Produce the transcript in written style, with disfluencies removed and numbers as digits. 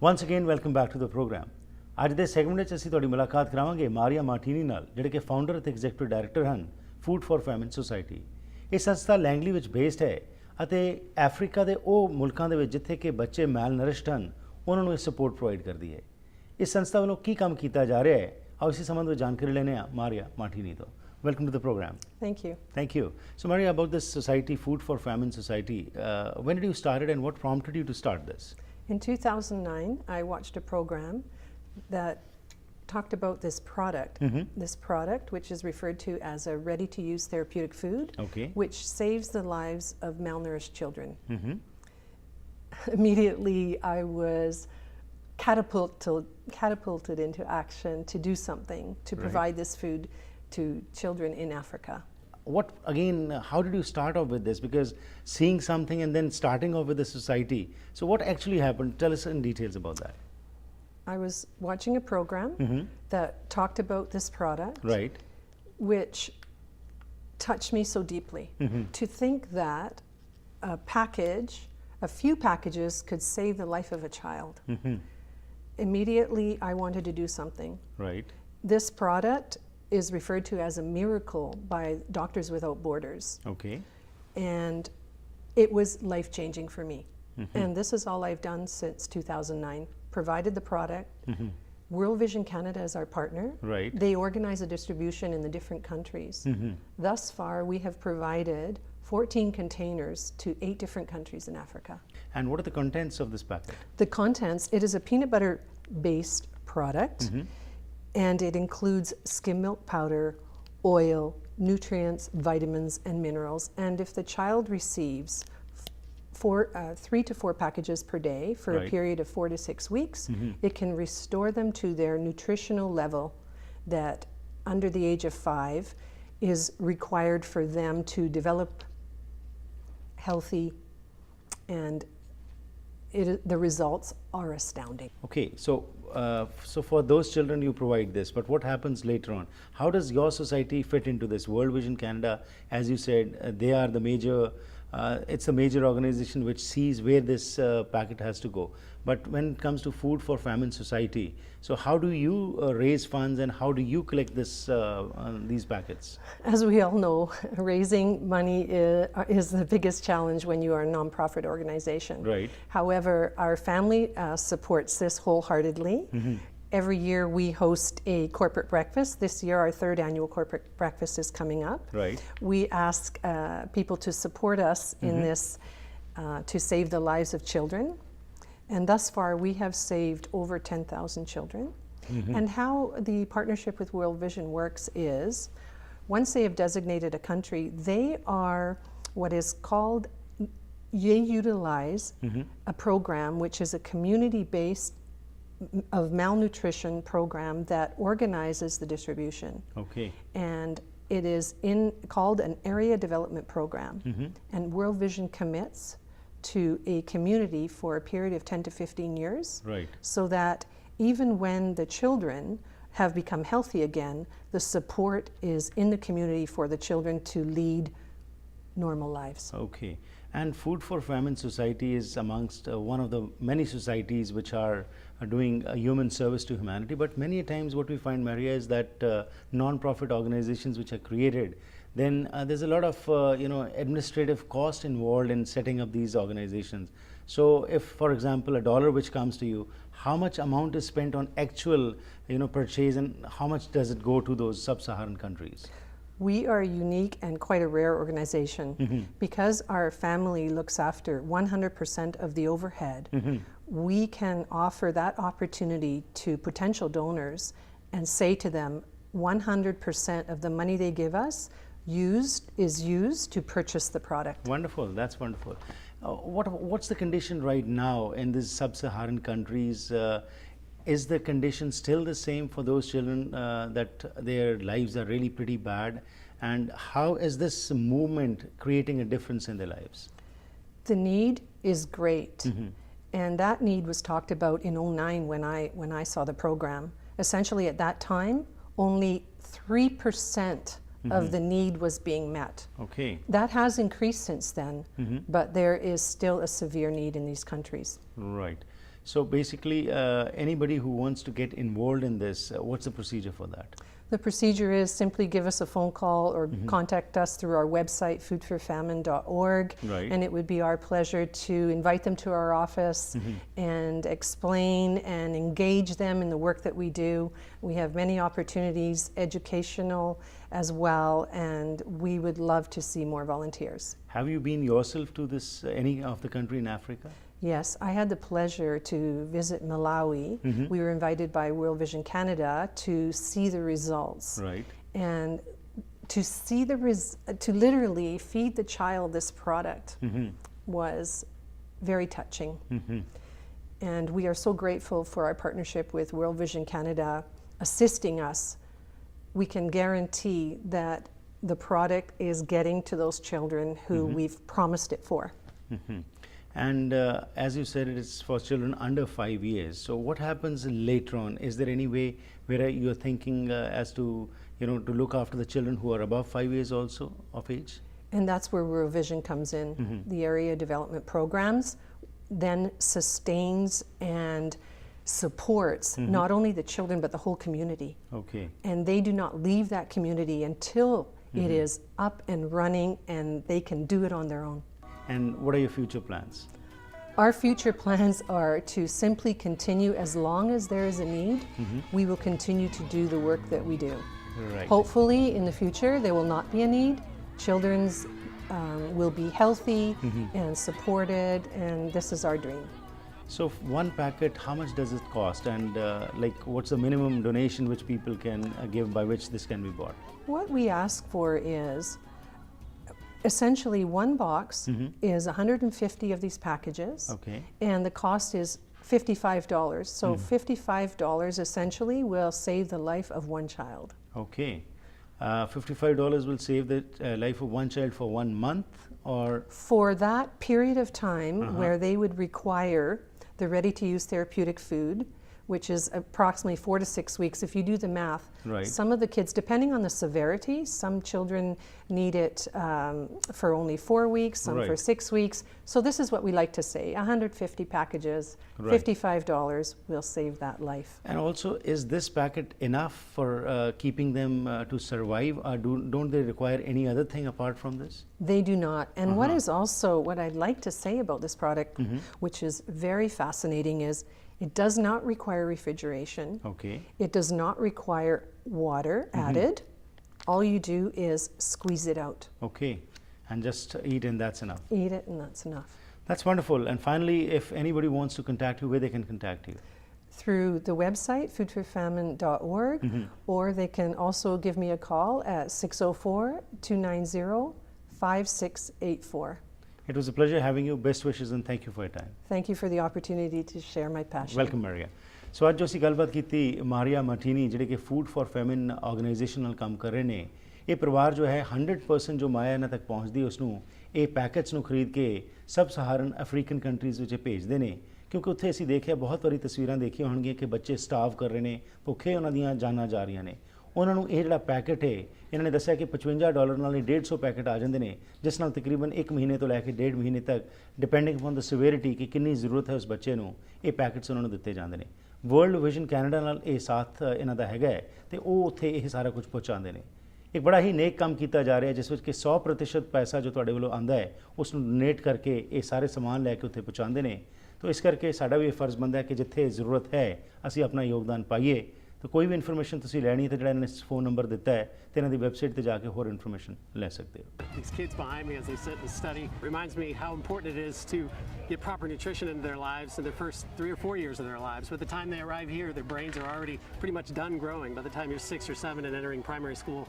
Once again, welcome back to the program. ਅੱਜ ਦੇ segment ਵਿੱਚ ਅਸੀਂ ਤੁਹਾਡੀ ਮੁਲਾਕਾਤ ਕਰਾਵਾਂਗੇ ਮਾਰੀਆ ਮਾਰਟੀਨੀ ਨਾਲ, ਜਿਹੜੇ ਕਿ ਫਾਊਂਡਰ ਅਤੇ ਐਗਜ਼ੈਕਟਿਵ ਡਾਇਰੈਕਟਰ ਹਨ ਫੂਡ ਫॉर ਫੈਮਿਨ ਸੁਸਾਇਟੀ। ਇਹ ਸੰਸਥਾ ਲੈਂਗਲੀ ਵਿੱਚ ਬੇਸਡ ਹੈ ਅਤੇ ਅਫਰੀਕਾ ਦੇ ਉਹ ਮੁਲਕਾਂ ਦੇ ਵਿੱਚ ਜਿੱਥੇ ਕਿ ਬੱਚੇ ਮੈਲ ਨਰਿਸ਼ਡ ਹਨ, ਉਹਨਾਂ ਨੂੰ ਇਹ ਸਪੋਰਟ ਪ੍ਰੋਵਾਈਡ ਕਰਦੀ ਹੈ। ਇਸ ਸੰਸਥਾ ਵੱਲੋਂ ਕੀ ਕੰਮ ਕੀਤਾ ਜਾ ਰਿਹਾ ਹੈ, ਆਓ ਇਸੇ ਸੰਬੰਧ ਵਿੱਚ ਜਾਣਕਾਰੀ ਲੈਣੇ ਆ ਮਾਰੀਆ ਮਾਰਟੀਨੀ ਤੋਂ। Welcome to the program. Thank you. Thank you. So Maria, about this society, Food for Famine Society, when did you start it and what prompted you to start this? In 2009, I watched a program that talked about this product, which is referred to as a ready-to-use therapeutic food, which saves the lives of malnourished children. Immediately, I was catapulted into action to do something to provide this food to children in Africa. What, again, how did you start off with this? Because seeing something and then starting off with the society. So what actually happened? Tell us in details about that. I was watching a program that talked about this product, which touched me so deeply. To think that a few packages could save the life of a child. Immediately, I wanted to do something. This product is referred to as a miracle by Doctors Without Borders. And it was life-changing for me. And this is all I've done since 2009. Provided the product. World Vision Canada is our partner. They organize a distribution in the different countries. Thus far, we have provided 14 containers to 8 different countries in Africa. And what are the contents of this packet? The contents, it is a peanut butter-based product. And it includes skim milk powder, oil, nutrients, vitamins, and minerals. And if the child receives 3 to 4 packages per day for a period of 4 to 6 weeks, it can restore them to their nutritional level that under the age of 5 is required for them to develop healthy, and the results are astounding. Okay, so for those children you provide this, but what happens later on? How does your society fit into this? World Vision Canada, as you said, they are the major, it's a major organization which sees where this packet has to go. But when it comes to Food for Famine Society, so how do you raise funds and how do you collect these packets? As we all know, raising money is the biggest challenge when you are a non-profit organization. However, our family supports this wholeheartedly. Every year we host a corporate breakfast. This year our 3rd annual corporate breakfast is coming up. We ask people to support us in this to save the lives of children. And thus far we have saved over 10,000 children. And how the partnership with World Vision works is, once they have designated a country, they are what is called, they utilize a program which is a community-based of malnutrition program that organizes the distribution. And it is called an area development program. And World Vision commits to a community for a period of 10 to 15 years, so that even when the children have become healthy again, the support is in the community for the children to lead normal lives. And Food for Famine Society is amongst one of the many societies which are doing a human service to humanity. But many times what we find, Maria, is that non-profit organizations which are created, then there's a lot of administrative cost involved in setting up these organizations. So if, for example, $1 which comes to you, how much amount is spent on actual purchase, and how much does it go to those sub-Saharan countries? We are unique and quite a rare organization. Because our family looks after 100% of the overhead, we can offer that opportunity to potential donors and say to them 100% of the money they give us is used to purchase the product. Wonderful, that's wonderful. What's the condition right now in these sub-Saharan countries? Is the condition still the same for those children that their lives are really pretty bad? And how is this movement creating a difference in their lives? The need is great. And that need was talked about in 2009 when I saw the program. Essentially at that time, only 3% of the need was being met. That has increased since then, but there is still a severe need in these countries. So basically, anybody who wants to get involved in this, what's the procedure for that? The procedure is simply give us a phone call or contact us through our website, foodforfamine.org, and it would be our pleasure to invite them to our office and explain and engage them in the work that we do. We have many opportunities, educational as well, and we would love to see more volunteers. Have you been yourself to this, any of the country in Africa? Yes, I had the pleasure to visit Malawi. We were invited by World Vision Canada to see the results. Right. And to see to literally feed the child this product was very touching. And we are so grateful for our partnership with World Vision Canada assisting us. We can guarantee that the product is getting to those children who we've promised it for. And as you said, it is for children under 5 years. So what happens later on? Is there any way where you're thinking as to, to look after the children who are above 5 years also of age? And that's where World Vision comes in. The area development programs then sustains and supports not only the children but the whole community. Okay. And they do not leave that community until it is up and running and they can do it on their own. And what are your future plans? Our future plans are to simply continue as long as there is a need. We will continue to do the work that we do. Right. Hopefully in the future there will not be a need. Children's will be healthy and supported, and this is our dream. So one packet, how much does it cost? And what's the minimum donation which people can give by which this can be bought? What we ask for is essentially one box is 150 of these packages, and the cost is $55. So $55 essentially will save the life of one child. Okay. $55 will save the life of one child for 1 month, or? For that period of time where they would require the ready-to-use therapeutic food, which is approximately 4 to 6 weeks. If you do the math, some of the kids, depending on the severity, some children need it for only 4 weeks, some for 6 weeks. So this is what we like to say, 150 packages, $55 will save that life. And also, is this packet enough for keeping them to survive, or don't they require any other thing apart from this? They do not. And what is also, what I'd like to say about this product, which is very fascinating, is it does not require refrigeration. Okay. It does not require water added. All you do is squeeze it out. Okay. And just eat and that's enough. Eat it and that's enough. That's wonderful. And finally, if anybody wants to contact you, where they can contact you? Through the website, foodforfamine.org, or they can also give me a call at 604-290-5684. It was a pleasure having you. Best wishes and thank you for your time. Thank you for the opportunity to share my passion. Welcome, Maria. So ਅੱਜ ਜੋ ਅਸੀਂ ਗੱਲਬਾਤ ਕੀਤੀ ਮਾਰੀਆ martini ਜਿਹੜੇ ਕਿ food for ਫੈਮਿਨ organisation ਨਾਲ ਕੰਮ ਕਰ ਰਹੇ ਨੇ। ਇਹ ਪਰਿਵਾਰ ਜੋ ਹੈ 100% ਜੋ ਮਾਇਆ ਇਹਨਾਂ ਤੱਕ ਪਹੁੰਚਦੀ ਉਸ ਨੂੰ ਇਹ ਪੈਕੇਟਸ ਨੂੰ ਖਰੀਦ ਕੇ ਸਬ ਸਹਾਰਨ ਅਫਰੀਕਨ ਕੰਟਰੀਜ਼ ਵਿੱਚ ਭੇਜਦੇ ਨੇ, ਕਿਉਂਕਿ ਉੱਥੇ ਅਸੀਂ ਦੇਖਿਆ ਬਹੁਤ ਵਾਰੀ ਤਸਵੀਰਾਂ ਦੇਖੀਆਂ ਹੋਣਗੀਆਂ ਕਿ ਬੱਚੇ ਸਟਾਰਵ ਕਰ ਰਹੇ ਨੇ, ਭੁੱਖੇ ਉਹਨਾਂ ਦੀਆਂ ਜਾਨਾਂ ਜਾ ਰਹੀਆਂ ਨੇ। ਉਹਨਾਂ ਨੂੰ ਇਹ ਜਿਹੜਾ ਪੈਕੇਟ ਹੈ ਇਹਨਾਂ ਨੇ ਦੱਸਿਆ ਕਿ $55 ਨਾਲ ਹੀ 150 ਪੈਕੇਟ ਆ ਜਾਂਦੇ ਨੇ, ਜਿਸ ਨਾਲ ਤਕਰੀਬਨ 1 ਮਹੀਨੇ ਤੋਂ ਲੈ ਕੇ 1.5 ਮਹੀਨੇ ਤੱਕ ਡਿਪੈਂਡਿੰਗ ਅਪਨ ਦ ਸਿਵੈਰਿਟੀ ਕਿ ਕਿੰਨੀ ਜ਼ਰੂਰਤ ਹੈ ਉਸ ਬੱਚੇ ਨੂੰ, ਇਹ ਪੈਕੇਟਸ ਉਹਨਾਂ ਨੂੰ ਦਿੱਤੇ ਜਾਂਦੇ ਨੇ। ਵਰਲਡ ਵਿਜ਼ਨ ਕੈਨੇਡਾ ਨਾਲ ਇਹ ਸਾਥ ਇਹਨਾਂ ਦਾ ਹੈਗਾ ਤੇ ਉਹ ਉੱਥੇ ਇਹ ਸਾਰਾ ਕੁਝ ਪਹੁੰਚਾਉਂਦੇ ਨੇ। ਇੱਕ ਬੜਾ ਹੀ ਨੇਕ ਕੰਮ ਕੀਤਾ ਜਾ ਰਿਹਾ ਜਿਸ ਵਿੱਚ ਕਿ 100% ਪੈਸਾ ਜੋ ਤੁਹਾਡੇ ਵੱਲੋਂ ਆਉਂਦਾ ਹੈ ਉਸ ਨੂੰ ਡੋਨੇਟ ਕਰਕੇ ਇਹ ਸਾਰੇ ਸਮਾਨ ਲੈ ਕੇ ਉੱਥੇ ਪਹੁੰਚਾਉਂਦੇ ਨੇ। ਤਾਂ ਇਸ ਕਰਕੇ ਸਾਡਾ ਵੀ ਇਹ ਫਰਜ਼ ਬਣਦਾ ਹੈ ਕਿ ਜਿੱਥੇ ਜ਼ਰੂਰਤ ਹੈ ਅਸੀਂ ਆਪਣਾ ਯੋਗਦਾਨ ਪਾਈਏ। तो कोई भी इन्फॉर्मेशन तुसी लैनी है तो जिहड़ा इन्होंने फोन नंबर दिता है तो इन्हां दी वैबसाइट ते जाके होर इन्फॉर्मेशन ले सकते हो। These kids behind me as they sit and study reminds me how important it is to get proper nutrition into their lives in their first 3 or 4 years of their lives. By the time they arrive here, their brains are already pretty much done growing by the time you're 6 or 7 and entering primary school.